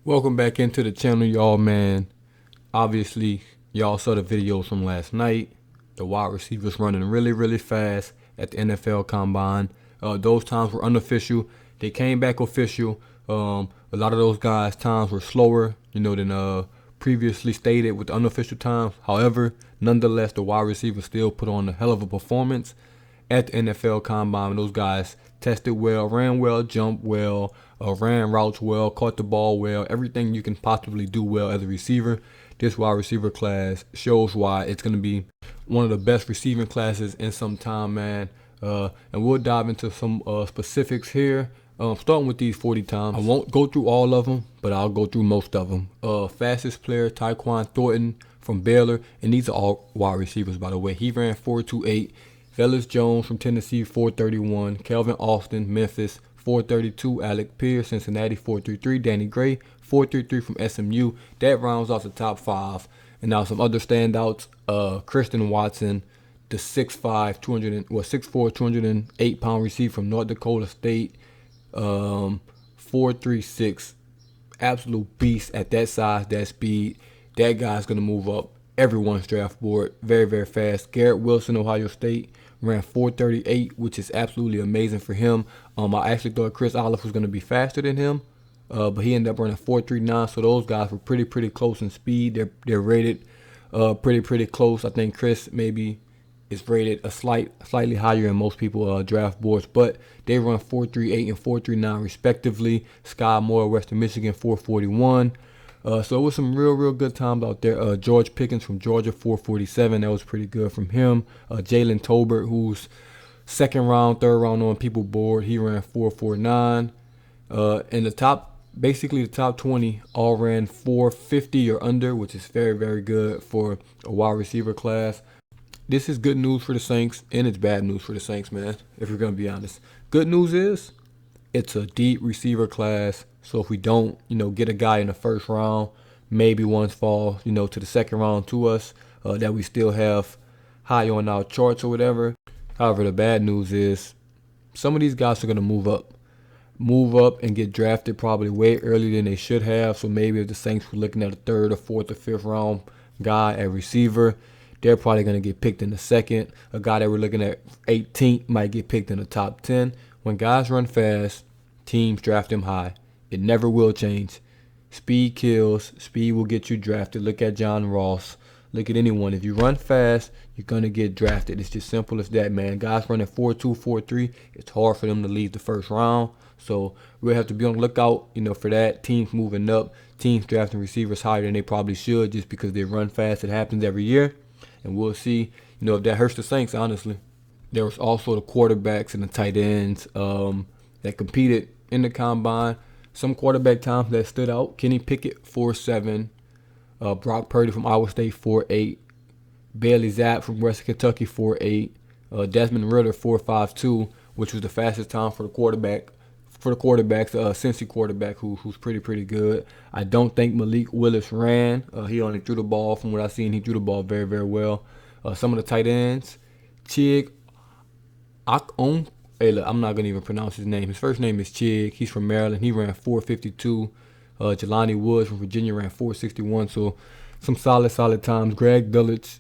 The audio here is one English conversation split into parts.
Welcome back into the channel, y'all, man. Obviously, y'all saw the videos from last night. The wide receivers running really fast at the NFL Combine. Those times were unofficial. They came back official. A lot of those guys' times were slower, than previously stated with the unofficial times. However, nonetheless, the wide receivers still put on a hell of a performance at the NFL Combine. Those guys tested well, ran well, jumped well, ran routes well, caught the ball well, everything you can possibly do well as a receiver. This wide receiver class shows why it's going to be one of the best receiving classes in some time, man. And we'll dive into some specifics here. Starting with these 40 times. I won't go through all of them, but I'll go through most of them. Fastest player, Tyquan Thornton from Baylor. And these are all wide receivers, by the way. He ran 4.28. Velus Jones from Tennessee, 431. Calvin Austin, Memphis, 432. Alec Pierce, Cincinnati, 433. Danny Gray, 433 from SMU. That rounds off the top 5. And now some other standouts. Christian Watson, the 6'4", 208-pound receiver from North Dakota State. 436. Absolute beast at that size, that speed. That guy's going to move up everyone's draft board very fast. Garrett Wilson, Ohio State, ran 438, which is absolutely amazing for him. I actually thought Chris Olave was going to be faster than him, but he ended up running 439. So those guys were pretty close in speed. They're rated pretty close. I think Chris maybe is rated slightly higher in most people draft boards, but they run 438 and 439 respectively. Sky Moore, Western Michigan, 441. So it was some real good times out there. George Pickens from Georgia, 447. That was pretty good from him. Jalen Tolbert, who's second round, third round on people board, he ran 449. And basically the top 20 all ran 450 or under, which is very good for a wide receiver class. This is good news for the Saints, and it's bad news for the Saints, man, if we're going to be honest. Good news is it's a deep receiver class. So if we don't, get a guy in the first round, maybe ones fall, to the second round to us, that we still have high on our charts or whatever. However, the bad news is some of these guys are going to move up and get drafted probably way earlier than they should have. So maybe if the Saints were looking at a third or fourth or fifth round guy at receiver, they're probably going to get picked in the second. A guy that we're looking at 18th might get picked in the top 10. When guys run fast, teams draft them high. It never will change. Speed kills. Speed will get you drafted. Look at John Ross. Look at anyone. If you run fast, you're going to get drafted. It's just simple as that, man. Guys running 4.2, 4.3, it's hard for them to leave the first round. So we'll have to be on the lookout, for that. Teams moving up. Teams drafting receivers higher than they probably should just because they run fast. It happens every year. And we'll see, if that hurts the Saints, honestly. There was also the quarterbacks and the tight ends that competed in the Combine. Some quarterback times that stood out. Kenny Pickett, 4.7. Brock Purdy from Iowa State, 4.8. Bailey Zapp from Western Kentucky, 4.8. Desmond Ridder, 4.52, which was the fastest time for the quarterbacks, Cincy quarterback who's pretty good. I don't think Malik Willis ran. He only threw the ball. From what I've seen, he threw the ball very well. Some of the tight ends, Chig Akon. Hey, look, I'm not going to even pronounce his name. His first name is Chig. He's from Maryland. He ran 4.52. Jelani Woods from Virginia ran 4.61. So some solid times. Greg Dulcich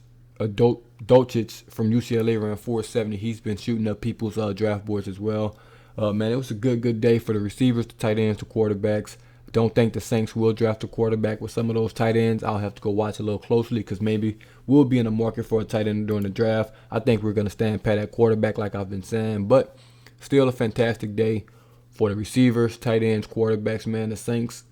from UCLA ran 4.70. He's been shooting up people's draft boards as well. Man, it was a good day for the receivers, the tight ends, the quarterbacks. Don't think the Saints will draft a quarterback with some of those tight ends. I'll have to go watch a little closely because maybe we'll be in the market for a tight end during the draft. I think we're going to stand pat at quarterback like I've been saying. But still a fantastic day for the receivers, tight ends, quarterbacks, man. The Saints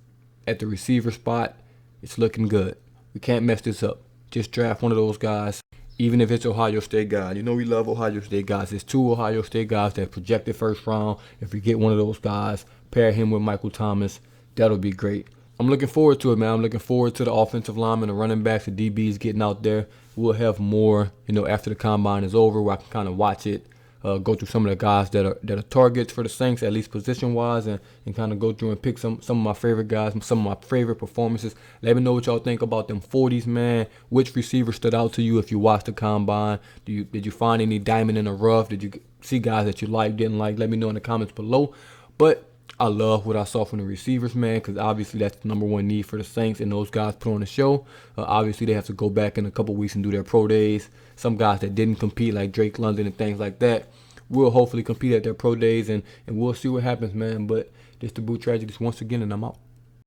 at the receiver spot, it's looking good. We can't mess this up. Just draft one of those guys, even if it's Ohio State guy. We love Ohio State guys. There's 2 Ohio State guys that projected first round. If we get one of those guys, pair him with Michael Thomas, that'll be great. I'm looking forward to it, man. I'm looking forward to the offensive linemen, the running backs, the DBs getting out there. We'll have more, after the Combine is over where I can kind of watch it. Go through some of the guys that are targets for the Saints, at least position-wise, and kind of go through and pick some of my favorite guys, some of my favorite performances. Let me know what y'all think about them 40s, man. Which receiver stood out to you if you watched the Combine? Did you find any diamond in the rough? Did you see guys that you liked, didn't like? Let me know in the comments below. But I love what I saw from the receivers, man, because obviously that's the number one need for the Saints, and those guys put on the show. Obviously, they have to go back in a couple weeks and do their pro days. Some guys that didn't compete, like Drake London and things like that, will hopefully compete at their pro days, and we'll see what happens, man. But this the Boot Tragedies once again, and I'm out.